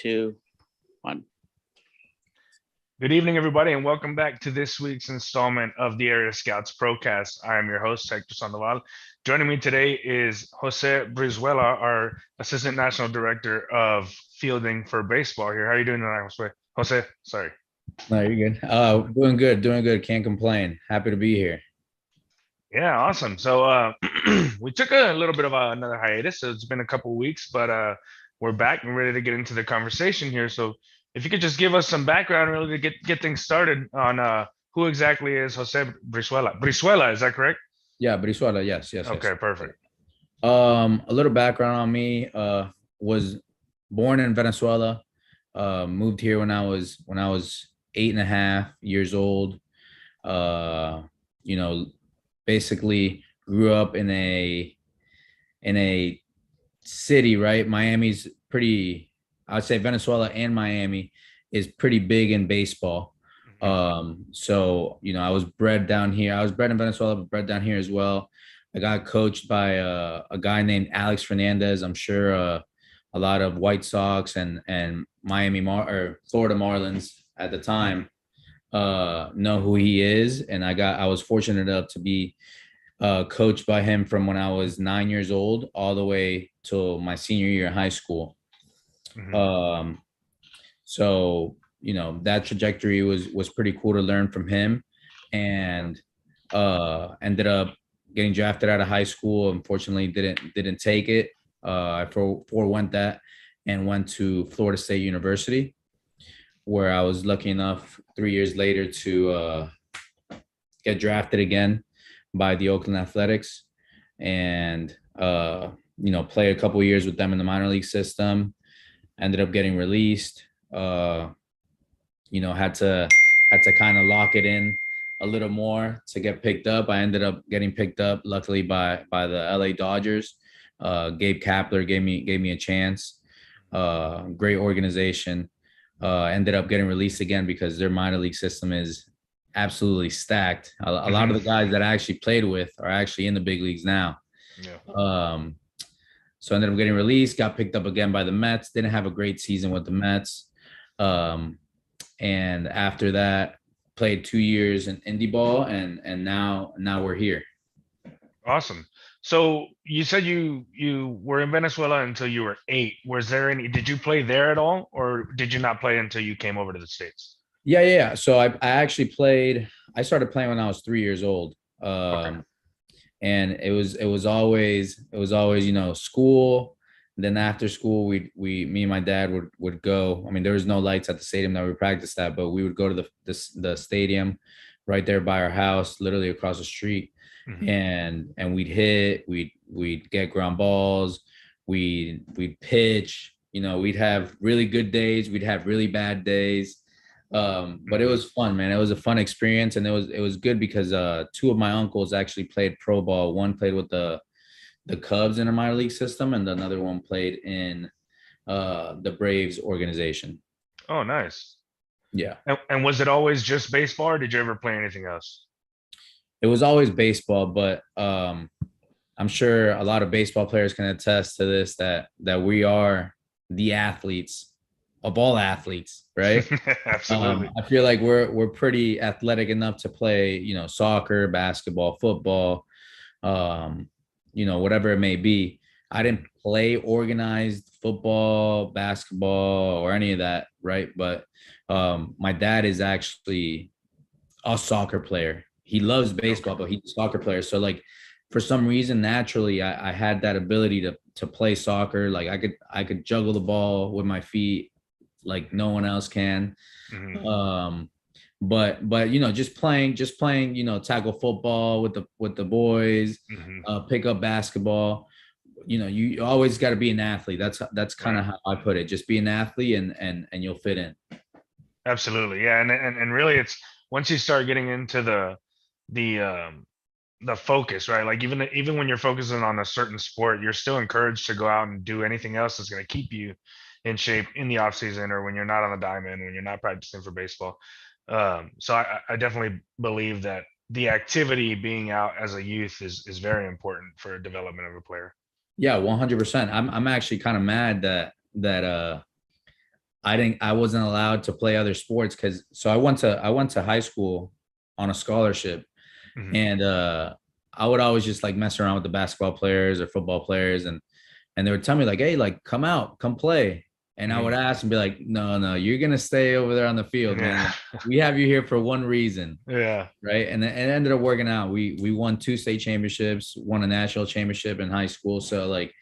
2, 1. Good evening, everybody, and welcome back to this week's installment of the Area Scouts ProCast. I am your host, Hector Sandoval. Joining me today is Jose Brizuela, our Assistant National Director of Fielding for Baseball here. How are you doing tonight, Jose? Jose, sorry. No, you're good. Doing good. Can't complain. Happy to be here. Yeah, awesome. So we took a little bit of another hiatus. So it's been a couple weeks, but we're back and ready to get into the conversation here. So if you could just give us some background really to get things started on who exactly is Jose Brizuela. Brizuela, is that correct? Yeah, Brizuela. Yes. Okay, perfect. A little background on me. Was born in Venezuela. Moved here when I was 8.5 years old. Basically grew up in a city, right? Miami's pretty, I'd say Venezuela and Miami is pretty big in baseball. So, I was bred down here. I was bred in Venezuela, but bred down here as well. I got coached by a guy named Alex Fernandez. I'm sure a lot of White Sox and Florida Marlins at the time know who he is. And I was fortunate enough to be coached by him from when I was 9 years old all the way till my senior year in high school. So that trajectory was pretty cool to learn from him, and ended up getting drafted out of high school. Unfortunately, didn't take it. I forewent that and went to Florida State University, where I was lucky enough 3 years later to get drafted again by the Oakland Athletics, and play a couple of years with them in the minor league system. Ended up getting released. Had to kind of lock it in a little more to get picked up. I ended up getting picked up, luckily by the LA Dodgers. Gabe Kapler gave me a chance. Great organization. Ended up getting released again because their minor league system is absolutely stacked. A lot of the guys that I actually played with are actually in the big leagues now. Yeah. So I ended up getting released, got picked up again by the Mets. Didn't have a great season with the Mets. And after that, played 2 years in indie ball, and now we're here. Awesome. So you said you were in Venezuela until you were 8. Did you play there at all, or did you not play until you came over to the States? Yeah. So I actually I started playing when I was 3 years old. Okay. And it was always, school. And then after school, me and my dad would go. I mean, there was no lights at the stadium that we practiced at, but we would go to the stadium right there by our house, literally across the street. And we'd hit, we'd get ground balls, we'd pitch, we'd have really good days, we'd have really bad days. But it was fun, man. It was a fun experience, and it was good because 2 of my uncles actually played pro ball. One played with the Cubs in a minor league system, and another one played in the Braves organization. Oh, nice. Yeah. And was it always just baseball, or did you ever play anything else? It was always baseball, but I'm sure a lot of baseball players can attest to this, that we are the athletes of all athletes, right? Absolutely. I feel like we're pretty athletic enough to play, soccer, basketball, football, whatever it may be. I didn't play organized football, basketball, or any of that, right? But my dad is actually a soccer player. He loves baseball, but he's a soccer player. So like, for some reason, naturally, I had that ability to play soccer. Like I could juggle the ball with my feet like no one else can. But just playing, tackle football with the boys, pick up basketball. You always got to be an athlete. That's kind of how I put it. Just be an athlete, and you'll fit in. Absolutely, yeah. And really, it's once you start getting into the focus, right? Like even when you're focusing on a certain sport, you're still encouraged to go out and do anything else that's going to keep you in shape in the off season, or when you're not on the diamond, when you're not practicing for baseball. So I definitely believe that the activity being out as a youth is very important for development of a player. Yeah, 100%. I'm actually kind of mad that I wasn't allowed to play other sports because so I went to high school on a scholarship, Mhm. and I would always just like mess around with the basketball players or football players, and they would tell me like, hey, like come out, come play. And I would Mhm. ask and be like, no, no, you're gonna stay over there on the field, man. Yeah. Like, we have you here for one reason, Yeah. right? And it ended up working out. We won 2 state championships, won a national championship in high school. So like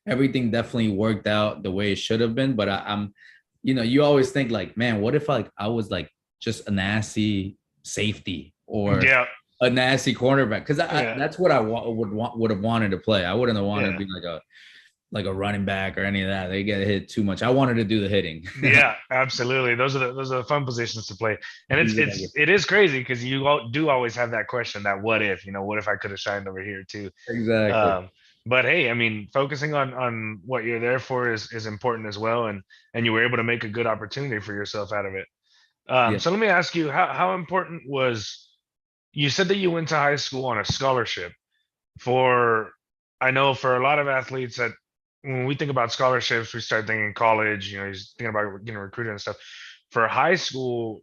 everything definitely worked out the way it should have been. But I'm, you always think like, man, what if like I was like just a nasty safety or Yeah. a nasty cornerback? Because Yeah. that's what I would have wanted to play. I wouldn't have wanted to Yeah. be like a running back or any of that. They get hit too much. I wanted to do the hitting. Yeah, absolutely. Those are the fun positions to play, and it's Exactly. it's it is crazy because do always have that question, that what if, what if I could have shined over here too. Exactly. Um, but hey, I mean, focusing on what you're there for is important as well, and you were able to make a good opportunity for yourself out of it. Yeah. So let me ask you, how important was, you said that you went to high school on a scholarship for, I know for a lot of athletes that when we think about scholarships, we start thinking college, he's thinking about getting recruited and stuff. For high school,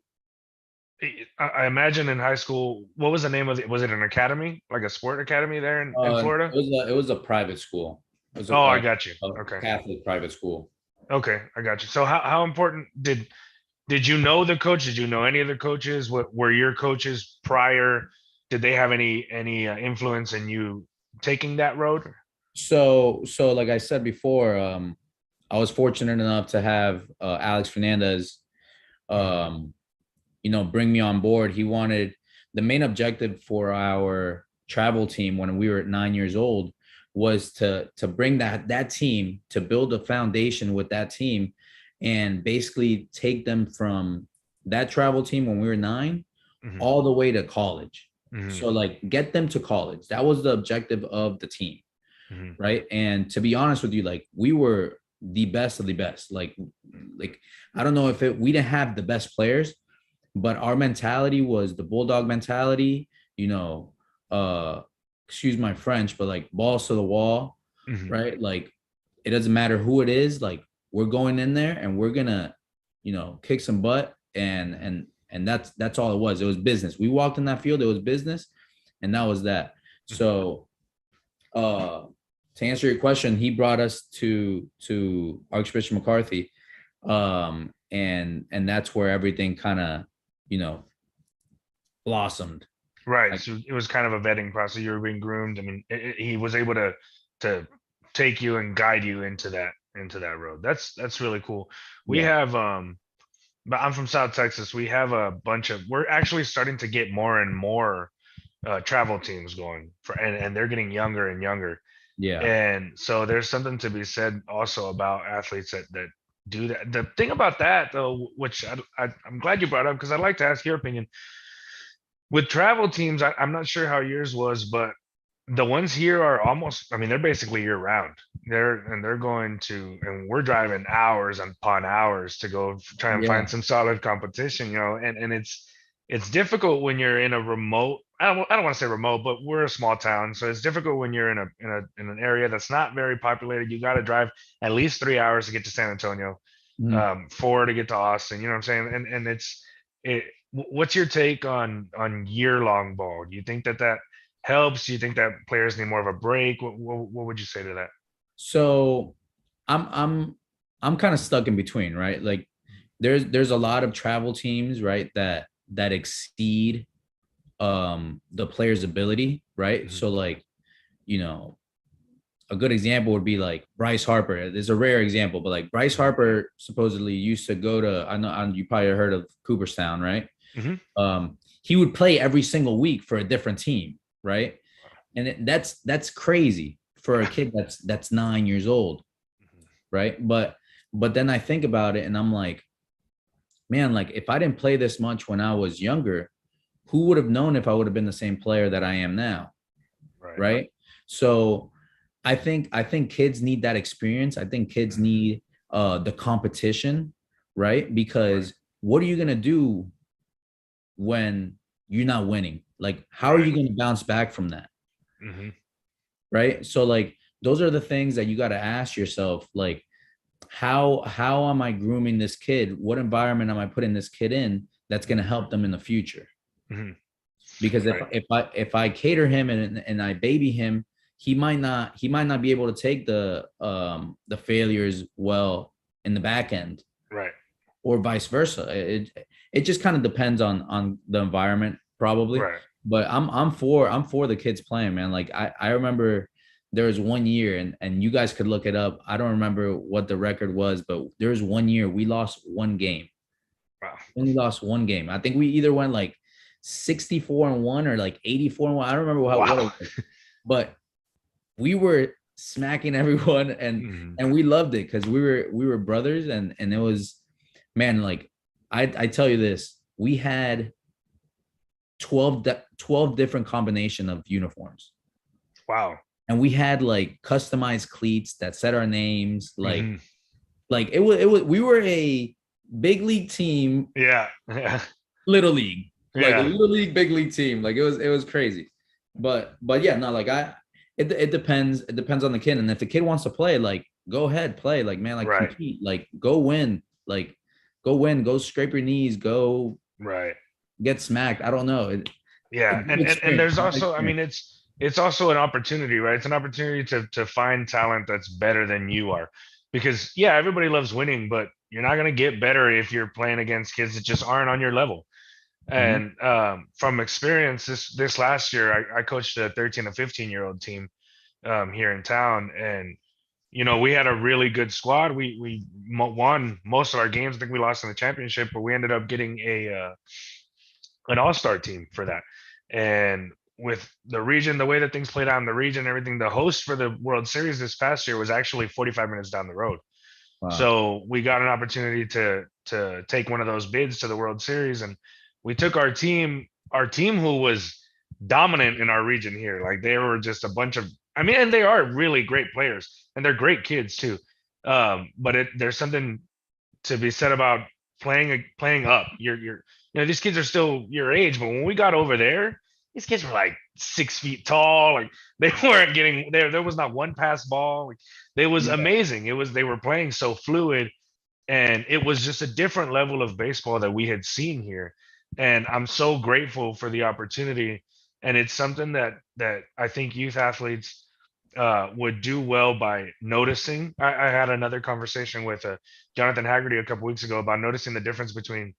I imagine in high school, what was the name of it? Was it an academy, like a sport academy there in Florida? It was a private school. It was Oh, I got you. a Okay. Catholic private school. Okay, I got you. So how important did you know the coach? Did you know any of the coaches? What were your coaches prior? Did they have any influence in you taking that road? So like I said before, I was fortunate enough to have Alex Fernandez, Mhm. um, bring me on board. He wanted the main objective for our travel team when we were 9 years old was to bring that team, to build a foundation with that team, and basically take them from that travel team when we were 9 Mhm. all the way to college. Mhm. So like get them to college. That was the objective of the team, Mhm. right? And to be honest with you, like we were the best of the best. Like I don't know if we didn't have the best players, but our mentality was the bulldog mentality, you know, uh excuse my French, but like balls to the wall, Mhm. right? Like it doesn't matter who it is, like we're going in there and we're gonna, kick some butt, and that's all it was. It was business. We walked in that field, it was business, and that was that. Mhm. So uh to answer your question, he brought us to Archbishop McCarthy, and that's where everything kind of, you know blossomed. Right. Like, So it was kind of a vetting process. You were being groomed. I mean, he was able to take you and guide you into that road. That's really cool. We yeah. have but I'm from South Texas. We have a bunch of, we're actually starting to get more and more travel teams going for, and they're getting younger and younger. Yeah. And so there's something to be said also about athletes that do that. The thing about that though, which I'm glad you brought up, because I'd like to ask your opinion with travel teams. I'm not sure how yours was, but the ones here are almost, I mean, they're basically year round. They're going to, and we're driving hours upon hours to go try and Yeah. find some solid competition, and it's difficult when you're in a remote, I don't want to say remote, but we're a small town. So it's difficult when you're in an area that's not very populated. You got to drive at least 3 hours to get to San Antonio, Mhm. 4 to get to Austin, you know what I'm saying? And what's your take on year long ball? Do you think that helps? Do you think that players need more of a break? What would you say to that? So I'm kind of stuck in between, right? Like there's a lot of travel teams, right, that exceed the player's ability, right? Mhm. So like, you know, a good example would be like Bryce Harper. There's a rare example, but like Bryce Mhm. Harper supposedly used to go to, you probably heard of Cooperstown, right? Mhm. He would play every single week for a different team, right? And that's crazy for a Yeah. kid that's 9 years old, Mhm. right? But then I think about it and I'm like, man, like if I didn't play this much when I was younger, who would have known if I would have been the same player that I am now, Right. right? So I think kids need that experience. I think kids Mhm. need the competition, right? Right. Because what are you gonna do when you're not winning? Like, how are Right. you gonna bounce back from that? Mhm. Right. So like those are the things that you got to ask yourself. Like, how am I grooming this kid? What environment am I putting this kid in that's going to help them in the future? Hmm. Because Right. if I cater him and I baby him, he might not be able to take the failures well in the back end, Right. or vice versa. It just kind of depends on the environment probably. Right. But I'm for the kids playing, man. Like I remember there was one year, and you guys could look it up. I don't remember what the record was, but there was one year we lost one game. Wow. Only lost one game. I think we either went like 64-1 or like 84-1. I don't remember what it Wow. was, but we were smacking everyone, Mhm. and we loved it because we were brothers, and it was, man, like I tell you this, we had 12 different combination of uniforms, Wow. and we had like customized cleats that said our names, Hmm. like it was we were a big league team, Yeah. Yeah. little league, like a Yeah. little league big league team. Like it was crazy. But yeah, no, like it depends on the kid. And if the kid wants to play, like go ahead, play, like, man, like Right. compete, like go win, like go win, go scrape your knees, go Right. get smacked. I don't know. Yeah. It's an And experience. there's It's an also, I mean, experience. it's also an opportunity, right? It's an opportunity to find talent that's better than you are. Because yeah, everybody loves winning, but you're not gonna get better if you're playing against kids that just aren't on your level. Mhm. And from experience, this last year, I coached a 13 and 15-year-old team here in town, and we had a really good squad. We won most of our games. I think we lost in the championship, but we ended up getting a an all-star team for that. And with the region, the way that things played out in the region, everything, the host for the World Series this past year was actually 45 minutes down the road. Wow. So we got an opportunity to take one of those bids to the World Series, and we took our team who was dominant in our region here. Like they were just a bunch of, I mean, and they are really great players, and they're great kids too. But there's something to be said about playing up. These kids are still your age, but when we got over there, these kids were like 6 feet tall. Like they weren't getting there. There was not one pass ball. Like it was Yeah. amazing. They were playing so fluid, and it was just a different level of baseball that we had seen here. And I'm so grateful for the opportunity. And it's something that I think youth athletes would do well by noticing. I had another conversation with Jonathan Haggerty a couple weeks ago about noticing the difference between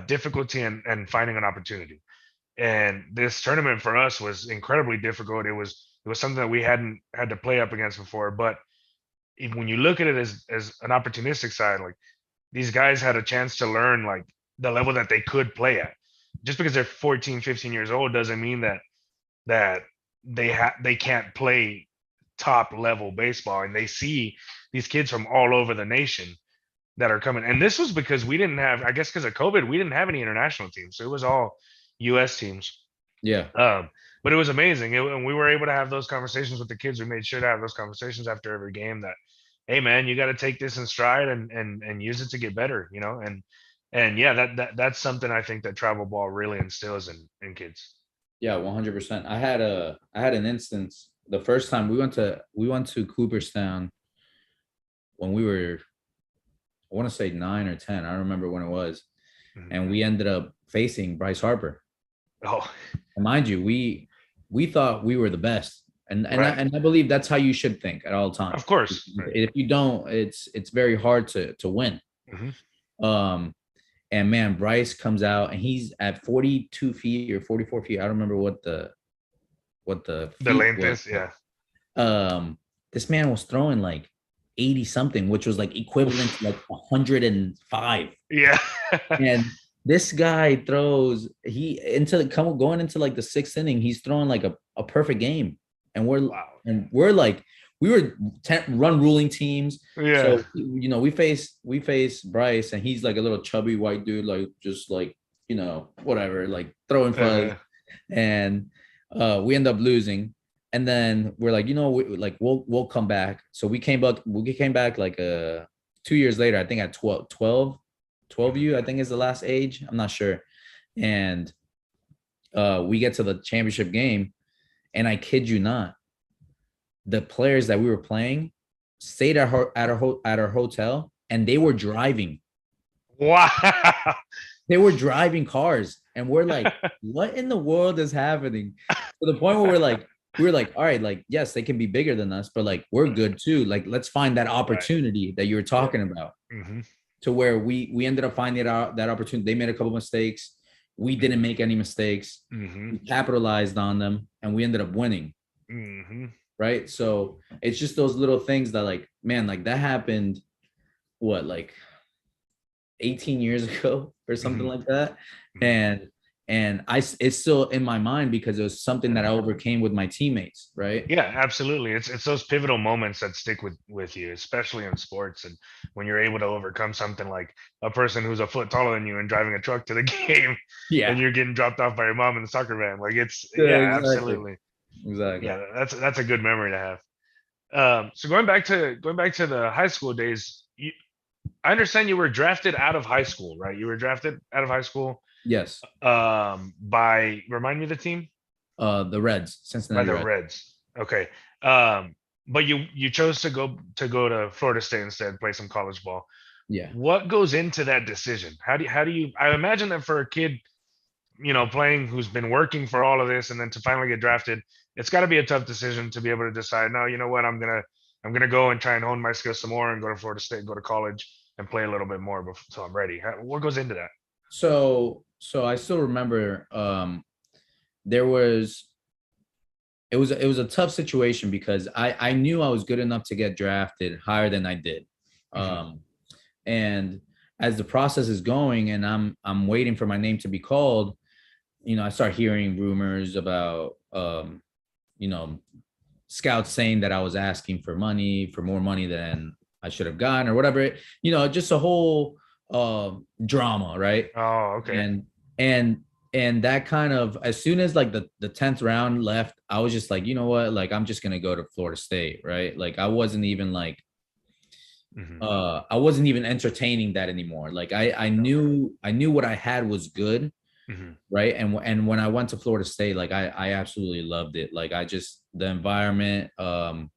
difficulty and finding an opportunity. And this tournament for us was incredibly difficult. It was something that we hadn't had to play up against before. But when you look at it as an opportunistic side, like these guys had a chance to learn like the level that they could play at. Just because they're 14, 15 years old doesn't mean that they can't play top level baseball. And they see these kids from all over the nation that are coming. And this was because we didn't have, I guess, because of COVID, we didn't have any international teams. So it was all U.S. teams. Yeah. Um, but it was amazing, and we were able to have those conversations with the kids. We made sure to have those conversations after every game. That, hey man, you got to take this in stride and use it to get better. And yeah, that's something I think that travel ball really instills in kids. Yeah, 100%. I had an instance the first time we went to Cooperstown when we were, I want to say 9 or 10. I don't remember when it was. Mhm. And we ended up facing Bryce Harper. Oh, And mind you, we thought we were the best. And I, right, and I believe that's how you should think at all times. of course, right. If you don't, it's very hard to win. Hmm. Um, and man, Bryce comes out and he's at 42 feet or 44 feet. I don't remember what the The feet length was. is, yeah. Um, this man was throwing like 80 something, which was like equivalent to Oof. like 105. Yeah. And this guy throws he into the come going into like the sixth inning, he's throwing like a perfect game. And we're Wow. and we're like we were run ruling teams. Yeah. So we face Bryce, and he's like a little chubby white dude, like just like whatever, like throwing fuzz. Uh, And we end up losing. And then we're like, like we'll come back. So we came back like 2 years later, I think at 12 mhm. U, I think is the last age. I'm not sure. And we get to the championship game, and I kid you not, the players that we were playing stayed at our hotel, and they were driving. Wow. They were driving cars, and we're like, what in the world is happening? To the point where we're like, all right, like, yes, they can be bigger than us, but like, we're good too. Like, let's find that Right. opportunity that you were Yeah. talking about. Hmm. To where we ended up finding out that opportunity. They made a couple mistakes. We didn't make any mistakes. Hmm. We capitalized on them, and we ended up winning. Hmm. Right. So it's just those little things that, like, man, like that happened, what, like 18 years ago or something Hmm. like that. Hmm. And it's still in my mind because it was something that I overcame with my teammates, right? Yeah, absolutely. It's those pivotal moments that stick with you, especially in sports, and when you're able to overcome something like a person who's a foot taller than you and driving a truck to the game, and Yeah. you're getting dropped off by your mom in the soccer van. Like it's Yeah, yeah, exactly. absolutely. Exactly. Yeah, that's a good memory to have. So going back to the high school days, I understand you were drafted out of high school, right? You were drafted out of high school Yes. by remind me of the team. The Reds, By Cincinnati the Reds. Reds. Okay. But you chose to go to Florida State instead, play some college ball. Yeah. What goes into that decision? How do you? I imagine that for a kid, playing who's been working for all of this and then to finally get drafted, it's got to be a tough decision to be able to decide. No, you know what? I'm gonna go and try and hone my skills some more and go to Florida State, go to college, and play a little bit more before, so I'm ready. What goes into that? So I still remember, there was it was a tough situation because I knew I was good enough to get drafted higher than I did. Hmm. Um, and as the process is going and I'm waiting for my name to be called, I start hearing rumors about, you know, scouts saying that I was asking for money, for more money than I should have gotten or whatever. Just a whole drama, right? Oh, okay. and and and that kind of, as soon as like the 10th round left, I was just like, you know what, like, I'm just gonna go to Florida State, right? Like, Hmm. I wasn't even entertaining that anymore. Like, I knew what I had was good, Hmm. right? And when I went to Florida State, like, I absolutely loved it. Like, the environment, I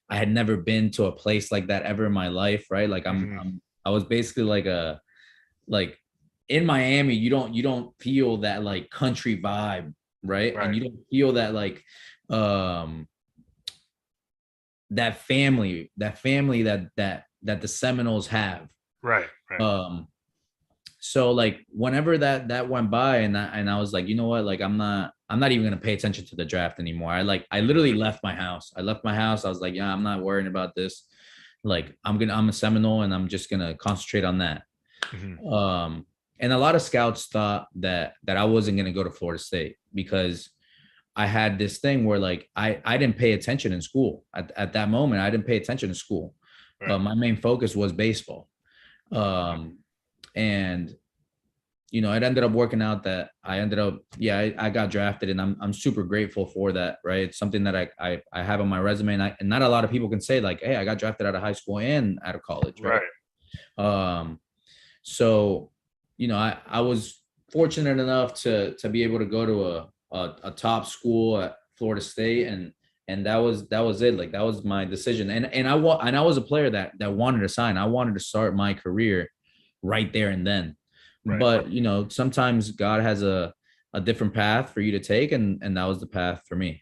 had never been to a place like that ever in my life, right? Like, Hmm. I was basically like in Miami, you don't feel that like country vibe, right? And Right. you don't feel that like, um that family that the Seminoles have. Right. Right. Um so like whenever that went by, and I was like, you know what, like, I'm not even gonna pay attention to the draft anymore. I literally left my house. I was like, yeah, I'm not worrying about this. Like, I'm a Seminole and I'm just gonna concentrate on that. Hmm. Um, and a lot of scouts thought that I wasn't going to go to Florida State because I had this thing where, like, I didn't pay attention in school at that moment. I didn't pay attention in school. Right. My main focus was baseball. Um, and it ended up working out that I ended up, yeah, I got drafted, and I'm super grateful for that. Right, it's something that I have on my resume, and not a lot of people can say, like, hey, I got drafted out of high school and out of college, right? Right. Um, So, I was fortunate enough to be able to go to a top school at Florida State, and that was it. Like, that was my decision. And I was a player that wanted to sign. I wanted to start my career right there and then. Right. But, sometimes God has a different path for you to take, and that was the path for me.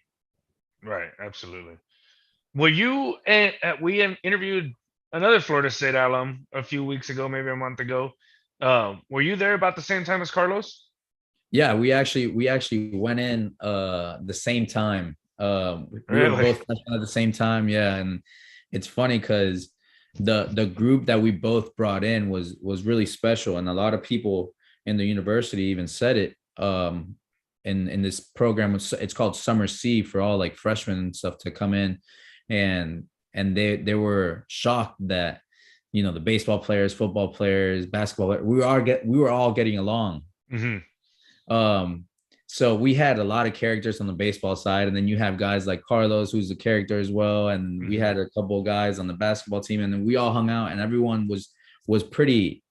Right. Absolutely. Were you we interviewed another Florida State alum a few weeks ago, maybe a month ago. Were you there about the same time as Carlos? Yeah, we actually went in the same time. We were Really? both freshmen at the same time. Yeah, and it's funny because the group that we both brought in was really special, and a lot of people in the university even said it. In this program, it's called Summer C, for all like freshmen and stuff to come in, and they were shocked that, the baseball players, football players, basketball, we were all getting along. Hmm. um, so we had a lot of characters on the baseball side, and then you have guys like Carlos, who's a character as well, and we Hmm. had a couple of guys on the basketball team, and then we all hung out, and everyone was pretty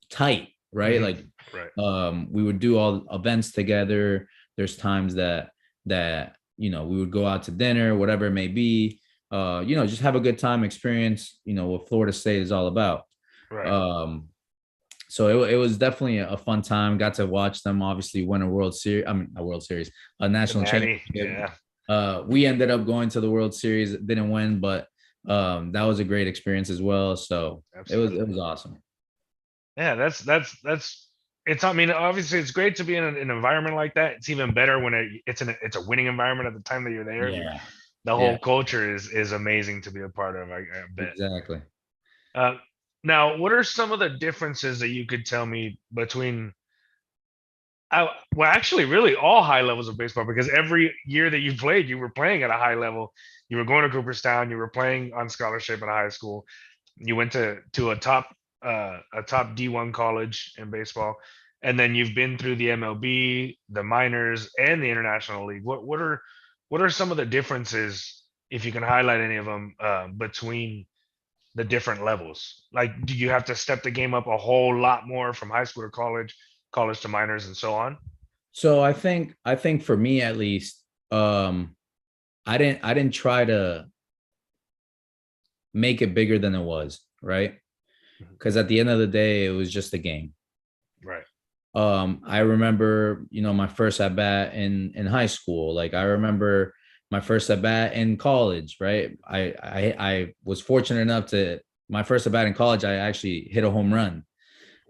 tight, right? Hmm. Like, Right. we would do all events together. There's times that we would go out to dinner, whatever it may be. just have a good time, experience, what Florida State is all about. Right. Um, so it was definitely a fun time. Got to watch them obviously win a World Series. I mean, a World Series, a The national Natty. championship. Yeah. We ended up going to the World Series, didn't win, but that was a great experience as well. So it was Absolutely. awesome. Yeah, that's it's, I mean, obviously it's great to be in an environment like that. It's even better when it's a winning environment at the time that you're there. Yeah. The Yeah, whole culture is amazing to be a part of, I bet. exactly. Uh, Now, what are some of the differences that you could tell me between well, actually, really all high levels of baseball, because every year that you played, you were playing at a high level. You were going to Cooperstown, you were playing on scholarship in high school. You went to a top D1 college in baseball, and then you've been through the MLB, the minors, and the international league. What are some of the differences, if you can highlight any of them, between the different levels? Like, do you have to step the game up a whole lot more from high school to college, college to minors, and so on? So I think for me at least, I didn't try to make it bigger than it was, right? Mhm. Because at the end of the day, it was just a game. Right. I remember, my first at bat in high school. Like I remember my first at bat in college, right? I was fortunate enough to my first at bat in college, I actually hit a home run.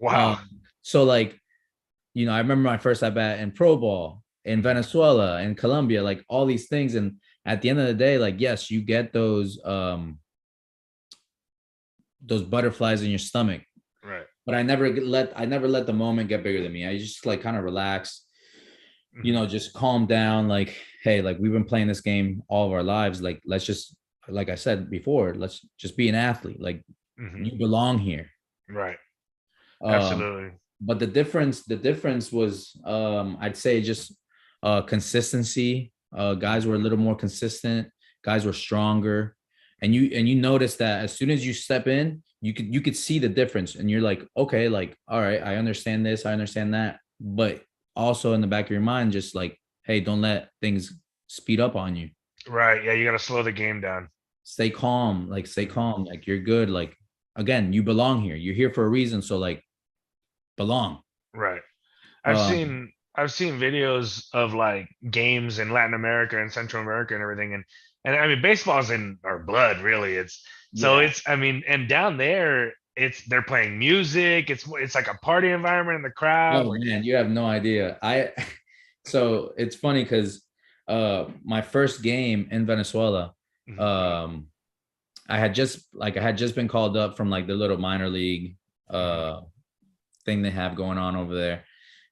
Wow. Um, so like, I remember my first at bat in pro ball in Mhm. Venezuela in Colombia, like all these things. And at the end of the day, like, yes, you get those butterflies in your stomach, Right. but I never let the moment get bigger than me. I just like kind of relax, Mhm. just calm down. Like, hey, like we've been playing this game all of our lives. Like, let's just, like I said before, let's just be an athlete. Like, Mhm. you belong here. Right. Um, Absolutely. but the difference was, I'd say just consistency. Guys were a little more consistent. Guys were stronger, and you notice that as soon as you step in, you could see the difference, and you're like, okay, like, all right, I understand this, I understand that, but also in the back of your mind, just like, hey, don't let things speed up on you. Right. Yeah, you got to slow the game down. Stay calm, like stay Mhm. calm, like you're good. Like, again, you belong here. You're here for a reason, so like belong. Right. Um, I've seen videos of like games in Latin America and Central America and everything, and I mean baseball's in our blood, really. yeah. I mean, and down there they're playing music. It's like a party environment in the crowd. Oh Like, man, you have no idea. So it's funny because my first game in Venezuela, mhm, um I had just been called up from like the little minor league mhm, uh thing they have going on over there.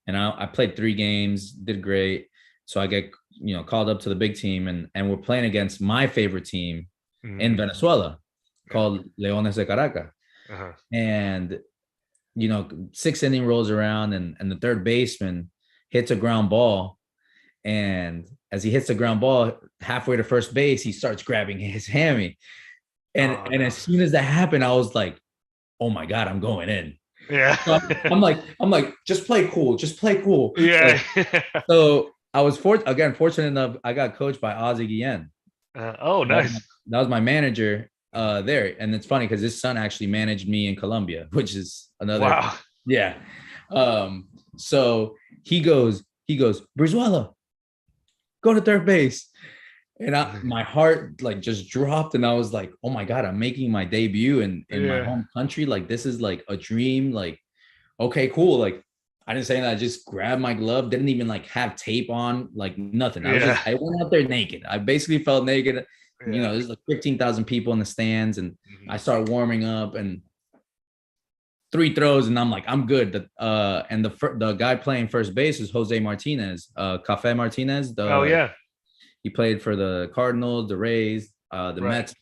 And I played 3 games, did great. So I get, called up to the big team, and we're playing against my favorite team in mhm, Venezuela yeah, called Leones de Caracas. uh-huh. And 6 inning rolls around, and the third baseman hits a ground ball. And as he hits the ground ball halfway to first base, he starts grabbing his hammy. And Oh and no. as soon as that happened, I was like, oh my God, I'm going in. Yeah. So I'm like, just play cool, just play cool. Yeah. Like, so I was fortunate enough, I got coached by Ozzie Guillen. Oh, That was my, nice. that was my manager there. And it's funny because his son actually managed me in Colombia, which is another, Wow. yeah. So he goes, Brizuela, go to third base. And my heart like just dropped, and I was like, oh my God, I'm making my debut in my Yeah. home country. Like, this is like a dream. Like, okay, cool. Like, I didn't say that. I just grabbed my glove, didn't even like have tape on, like nothing. Yeah. I went out there naked. I basically felt naked. Yeah. There's like 15,000 people in the stands, and I Mhm. start warming up, and 3 throws, and I'm like, I'm good. And the guy playing first base is Jose Martinez, Cafe Martinez. Oh yeah. He played for the Cardinals, the Rays, the Right. Mets.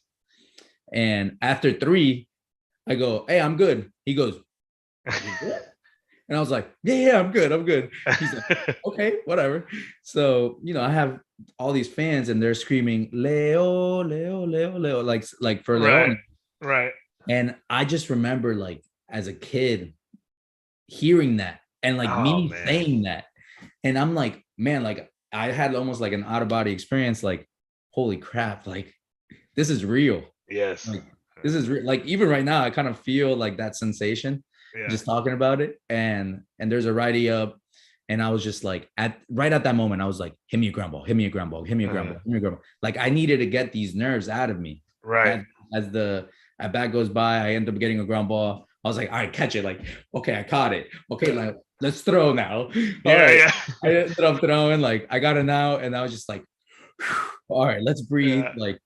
And after 3, I go, hey, I'm good. He goes, you good? And I was like, yeah, I'm good. I'm good. He's like, okay, whatever. So, I have all these fans, and they're screaming, Leo, Leo, Leo, Leo, like for Right. Leon. Right. And I just remember, like, as a kid hearing that, and like Oh me man. saying that. And I'm like, man, like I had almost like an out of body experience. Like, holy crap. Like, this is real. Yes. Like this is like even right now, I kind of feel like that sensation Yeah. just talking about it. And there's a righty up, and I was just like right at that moment, I was like, hit me a ground ball, hit me a ground ball, hit me a ground ball, hit me a ground ball. Like I needed to get these nerves out of me. Right. As the at bat goes by, I end up getting a ground ball. I was like, all right, catch it. Like, okay, I caught it. Okay, like let's throw now. All Yeah. right. Yeah. I ended up throwing, like I got it out, and I was just like, all right, let's breathe. Yeah. Like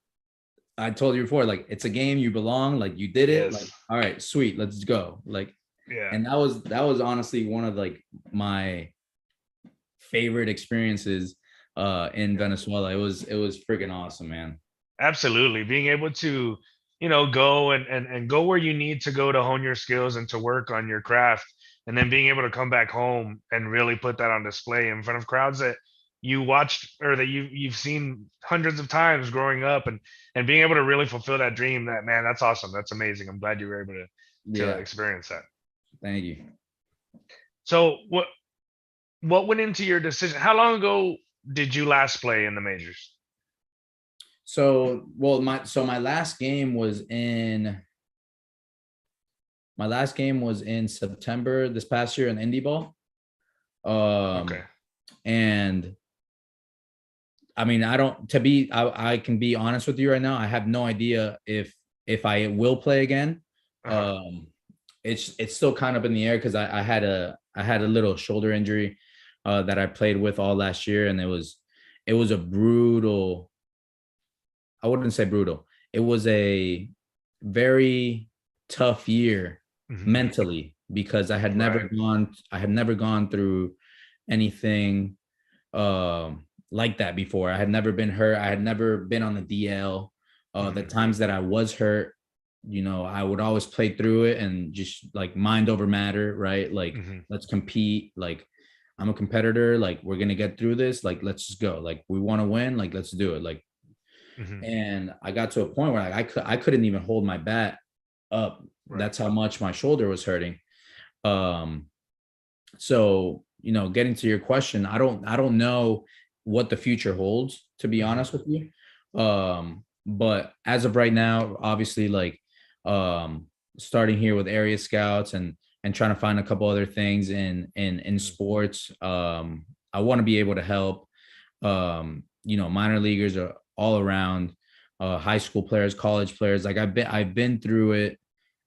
I told you before, like it's a game, you belong, like you did it, like Yes. all right, sweet, let's go. Like, Yeah. and that was honestly one of like my favorite experiences in Venezuela. It was freaking awesome, man. Absolutely. Being able to, go and go where you need to go to hone your skills and to work on your craft. And then being able to come back home and really put that on display in front of crowds that you watched or that you've seen hundreds of times growing up, and being able to really fulfill that dream. That, man, that's awesome. That's amazing. I'm glad you were able to Yeah, experience that. thank you. So what went into your decision? How long ago did you last play in the majors? So, well, my last game was in September this past year in Indie Ball. Okay. And I mean, I can be honest with you right now. I have no idea if I will play again. Uh-huh. It's still kind of in the air because I had a little shoulder injury that I played with all last year, and it was a brutal. I wouldn't say brutal. It was a very tough year Mhm. mentally because Right. I had never gone through anything like that before. I had never been hurt. I had never been on the DL. The Mhm. times that I was hurt, I would always play through it and just like mind over matter, right? Like Mhm. let's compete. Like I'm a competitor. Like we're gonna get through this. Like let's just go. Like we want to win. Like let's do it. Like, Mhm. and I got to a point where like I couldn't even hold my bat up. Right. That's how much my shoulder was hurting. Um, so getting to your question, I don't know what the future holds, to be Mhm. honest with you. But as of right now, obviously, like starting here with area scouts and trying to find a couple other things in Mhm. sports. I want to be able to help minor leaguers are all around, high school players, college players. Like I've been through it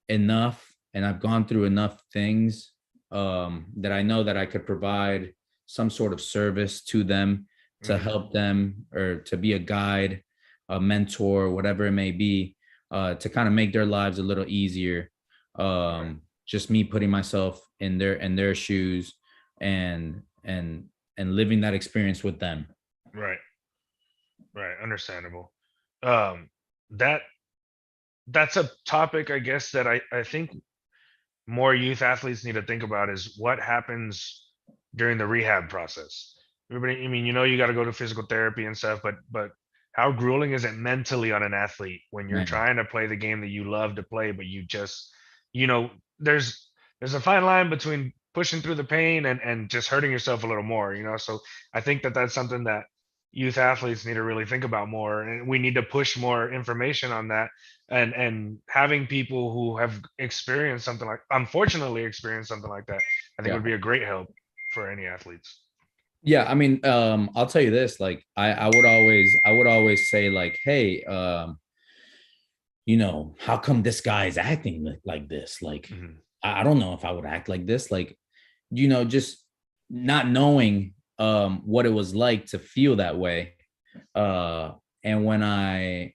enough, and I've gone through enough things that I know that I could provide some sort of service to them to Mhm. help them, or to be a guide, a mentor, whatever it may be, to kind of make their lives a little easier. Right. Just me putting myself in their shoes, and living that experience with them. Right. Right. Understandable. Um, that that's a topic, I guess, that I think more youth athletes need to think about is what happens during the rehab process. Everybody, I mean, you got to go to physical therapy and stuff, but how grueling is it mentally on an athlete when you're Man, trying to play the game that you love to play, but you just, you know, there's there's a fine line between pushing through the pain and just hurting yourself a little more. So I think that that's something that youth athletes need to really think about more, and we need to push more information on that, and having people who have experienced something like unfortunately experienced something like that, I think yeah. would be a great help for any athletes. Yeah, I mean, I'll tell you this, like I would always say like, hey, how come this guy is acting like this? Like, Hmm. I don't know if I would act like this. Like, just not knowing what it was like to feel that way. Uh and when I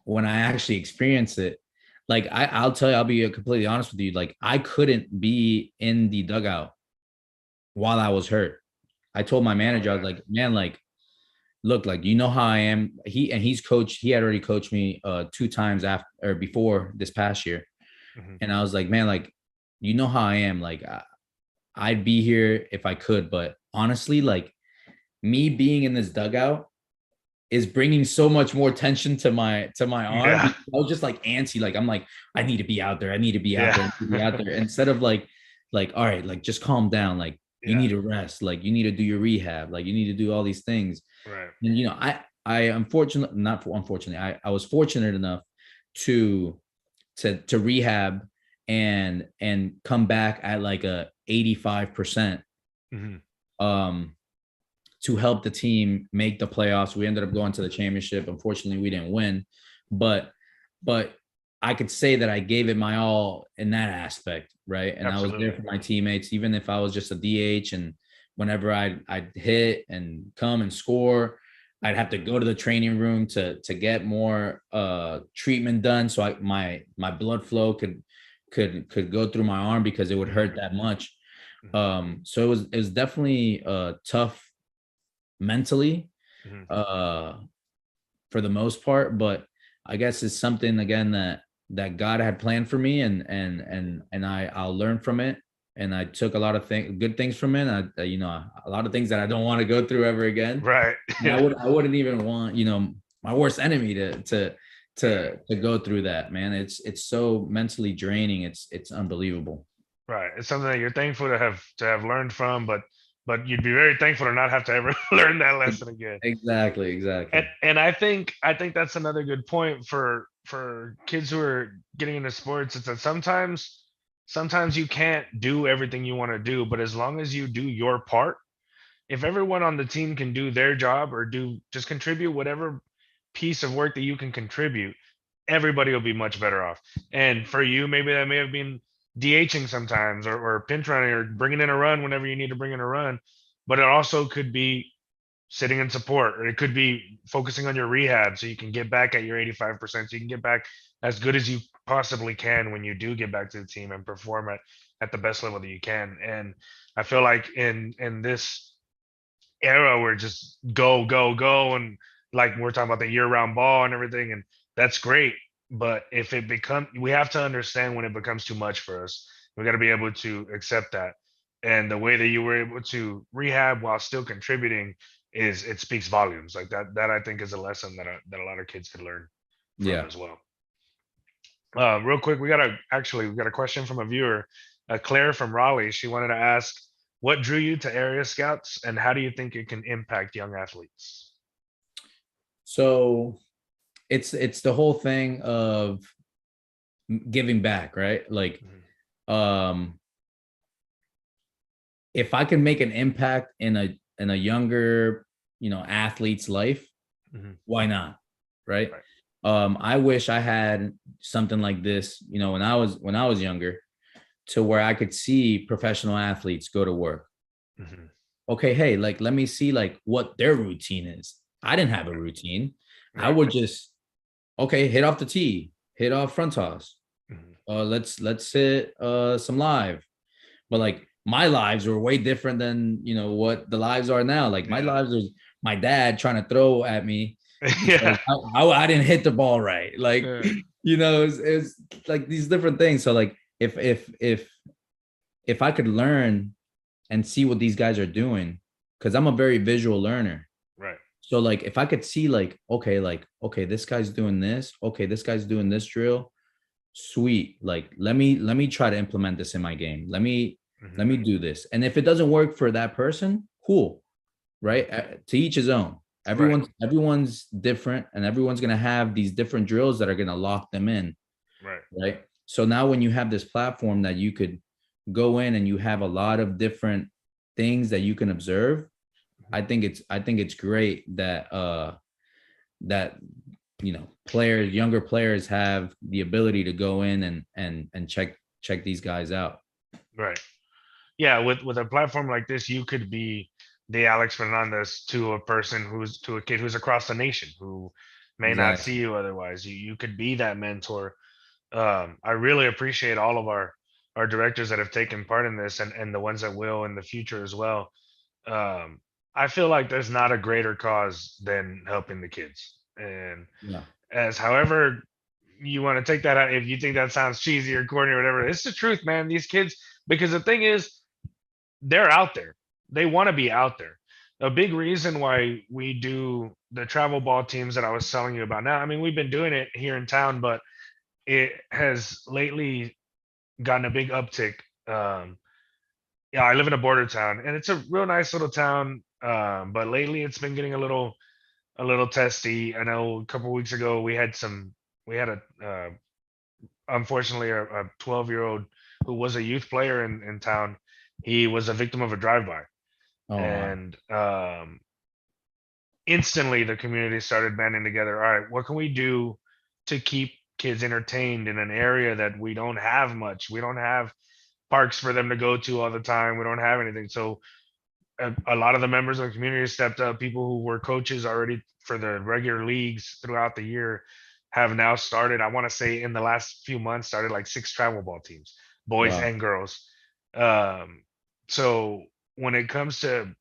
actually experienced it, like I'll tell you, I'll be completely honest with you, like I couldn't be in the dugout while I was hurt. I told my Oh manager, I was yeah. like, man, like, look, like, how I am. He had already coached me 2 times after or before this past year. Hmm. And I was like, man, like, how I am. Like, I'd be here if I could. But honestly, like, me being in this dugout is bringing so much more tension to my arm. Yeah. Because I was just like antsy. Like, I'm like, I need to be out there. I need to be out Yeah. there. I need to be out there. Instead of like, all right, like just calm down. Like you Yeah. need to rest. Like you need to do your rehab. Like you need to do all these things. Right. And I I was fortunate enough to rehab and come back at like a 85% to help the team make the playoffs. We ended up going to the championship. Unfortunately, we didn't win, but I could say that I gave it my all in that aspect, right? And I was there for my teammates, even if I was just a DH. And whenever I'd hit and come and score, I'd have to go to the training room to get more treatment done, so my blood flow could go through my arm because it would hurt that much. So it was definitely tough mentally for the most part, but I guess it's something again that God had planned for me, and I'll learn from it. And I took a lot of good things from it. A lot of things that I don't want to go through ever again. Right. I wouldn't even want, my worst enemy to go through that, man. It's so mentally draining. It's unbelievable. Right. It's something that you're thankful to have learned from, but you'd be very thankful to not have to ever learn that lesson again. Exactly. And I think that's another good point for kids who are getting into sports. It's that sometimes you can't do everything you want to do, but as long as you do your part, if everyone on the team can do their job or just contribute whatever piece of work that you can contribute, everybody will be much better off. And for you, maybe that may have been DHing sometimes, or pinch running, or bringing in a run whenever you need to bring in a run. But it also could be sitting in support, or it could be focusing on your rehab so you can get back at your 85%, so you can get back as good as you possibly can when you do get back to the team and perform at the best level that you can. And I feel like in this era where just go, and like we're talking about the year-round ball and everything, and that's great. But if we have to understand when it becomes too much for us. We got to be able to accept that. And the way that you were able to rehab while still contributing it speaks volumes. Like that I think is a lesson that a lot of kids could learn from as well. Real quick, we got a question from a viewer, Claire from Raleigh. She wanted to ask, what drew you to area scouts, and how do you think it can impact young athletes? So it's the whole thing of giving back, right? Like, if I can make an impact in a younger, athlete's life, why not? Right. I wish I had something like this, when I was younger, to where I could see professional athletes go to work. Okay, hey, like, let me see like what their routine is. I didn't have a routine. I would just, okay, hit off the tee, hit off front toss. Let's hit some live. But like, my lives were way different than what the lives are now. Like, my lives was my dad trying to throw at me. I didn't hit the ball right. Like, it's like these different things. So like, if I could learn and see what these guys are doing, because I'm a very visual learner. Right. So like, if I could see like, okay, this guy's doing this. Okay, this guy's doing this drill. Sweet. Like, let me try to implement this in my game. Let me do this. And if it doesn't work for that person, cool. Right. To each his own. Everyone's different, and everyone's going to have these different drills that are going to lock them in. Right. So now when you have this platform that you could go in and you have a lot of different things that you can observe, I think it's great that younger players have the ability to go in and check these guys out. Right. Yeah. With a platform like this, you could be the Alex Fernandez to a kid who's across the nation who may not see you otherwise. You could be that mentor. I really appreciate all of our directors that have taken part in this, and the ones that will in the future as well. I feel like there's not a greater cause than helping the kids. And as however you want to take that out, if you think that sounds cheesy or corny or whatever, it's the truth, man. These kids, because the thing is, they're out there. They want to be out there. A big reason why we do the travel ball teams that I was telling you about now, I mean, we've been doing it here in town, but it has lately gotten a big uptick. I live in a border town, and it's a real nice little town. But lately it's been getting a little a little testy. I know a couple weeks ago we had a unfortunately a 12-year-old who was a youth player in town. He was a victim of a drive-by, Oh wow. and instantly the community started banding together. All right, what can we do to keep kids entertained in an area that we don't have much? We don't have parks for them to go to all the time. We don't have anything. So a lot of the members of the community stepped up. People who were coaches already for the regular leagues throughout the year have now started. I want to say in the last few months started like 6 travel ball teams, boys Wow. and girls. Um, so when it comes to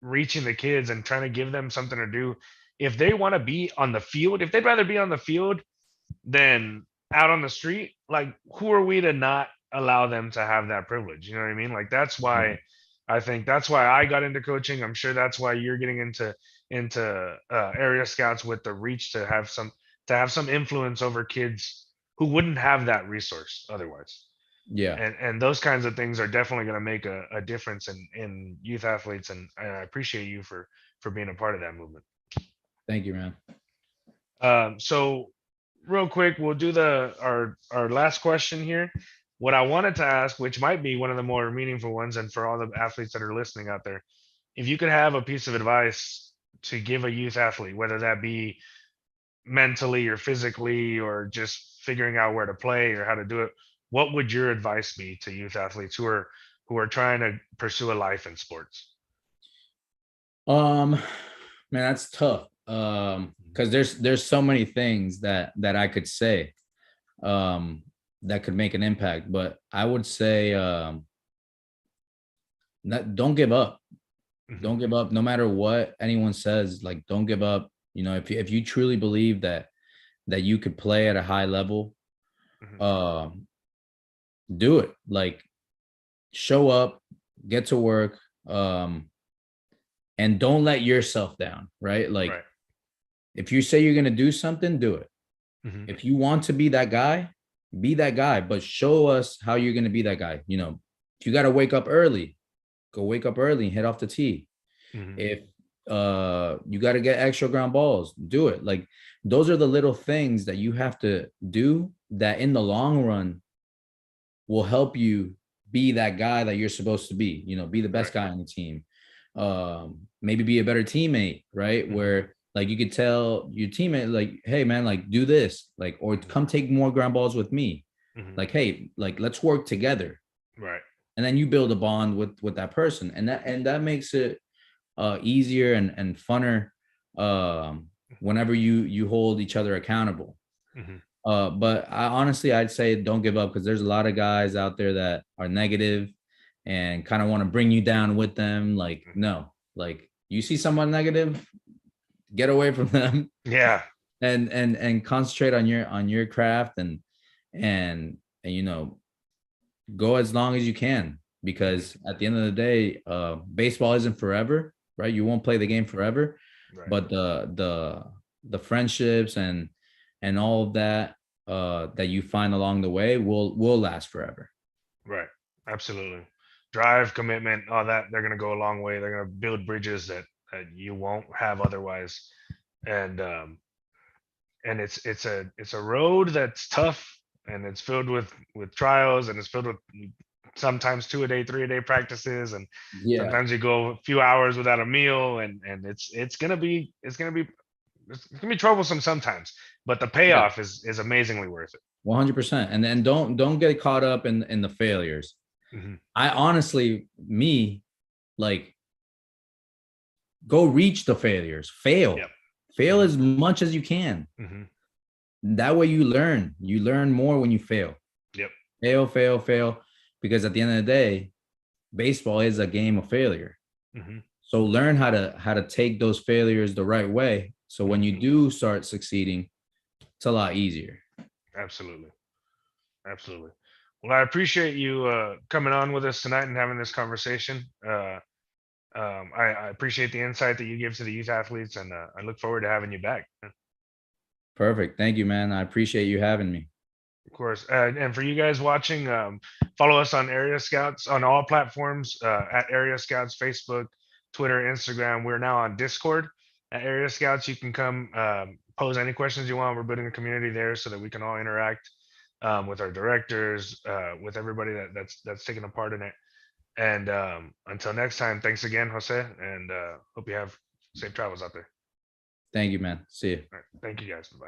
reaching the kids and trying to give them something to do, if they want to be on the field, if they'd rather be on the field than out on the street, like who are we to not allow them to have that privilege? You know what I mean? Like that's Yeah. why I think that's why I got into coaching. I'm sure that's why you're getting into area scouts with the reach to have some influence over kids who wouldn't have that resource otherwise. Yeah. And those kinds of things are definitely going to make a difference in youth athletes, and I appreciate you for being a part of that movement. Thank you, man. So real quick, we'll do our last question here. What I wanted to ask, which might be one of the more meaningful ones, and for all the athletes that are listening out there, if you could have a piece of advice to give a youth athlete, whether that be mentally or physically or just figuring out where to play or how to do it, what would your advice be to youth athletes who are trying to pursue a life in sports? Um, man, that's tough. Because there's so many things that I could say um that could make an impact. But I would say don't give up. Mhm, Don't give up no matter what anyone says. Like, don't give up. You know, if you truly believe that you could play at a high level, mhm. um, do it. Like, show up, get to work, and don't let yourself down, right? Like, Right. if you say you're gonna do something, do it. Mhm, If you want to be that guy, but show us how you're gonna be that guy. You know, if you gotta wake up early, go wake up early and hit off the tee. mhm. If you got to get extra ground balls, do it. Like, those are the little things that you have to do that in the long run will help you be that guy that you're supposed to be, you know, be the best Right. guy on the team. Maybe be a better teammate, right? Mhm, Where like you could tell your teammate, like, hey man, like do this, like, or mhm, come take more ground balls with me. mhm. Like, hey, like let's work together. Right. And then you build a bond with that person. And that makes it easier and funner whenever you hold each other accountable. Mhm. But I honestly, I'd say don't give up, because there's a lot of guys out there that are negative and kind of want to bring you down with them. Like, Mhm. no, like you see someone negative, get away from them Yeah. and concentrate on your craft and you know, go as long as you can, Mhm. because at the end of the day, baseball isn't forever, right? You won't play the game forever, Right. but the friendships and all of that that you find along the way will last forever. Right. Absolutely. Drive, commitment, all that, they're gonna go a long way. They're gonna build bridges that you won't have otherwise. And it's a road that's tough, and it's filled with trials, and it's filled with sometimes 2 a day, 3 a day practices, and Yeah, sometimes you go a few hours without a meal, and it's gonna be troublesome sometimes, but the yeah, payoff is amazingly worth it. 100%. And then don't get caught up in the failures. Mhm. I honestly, me, like, go reach the failures, Yep. fail Mhm. as much as you can. Mhm. That way you learn more when you fail. Yep. Fail, because at the end of the day, baseball is a game of failure. Mhm. So learn how to take those failures the right way, so when Mhm. you do start succeeding, it's a lot easier. Absolutely. Absolutely. Well, I appreciate you coming on with us tonight and having this conversation. I appreciate the insight that you give to the youth athletes, and I look forward to having you back. Perfect. Thank you, man. I appreciate you having me. Of course. And for you guys watching, follow us on Area Scouts on all platforms at Area Scouts, Facebook, Twitter, Instagram. We're now on Discord. at Area Scouts. You can come pose any questions you want. We're building a community there so that we can all interact with our directors, with everybody that's taking a part in it. And until next time, thanks again, Jose, and hope you have safe travels out there. Thank you, man. See you. All right, thank you guys. Bye.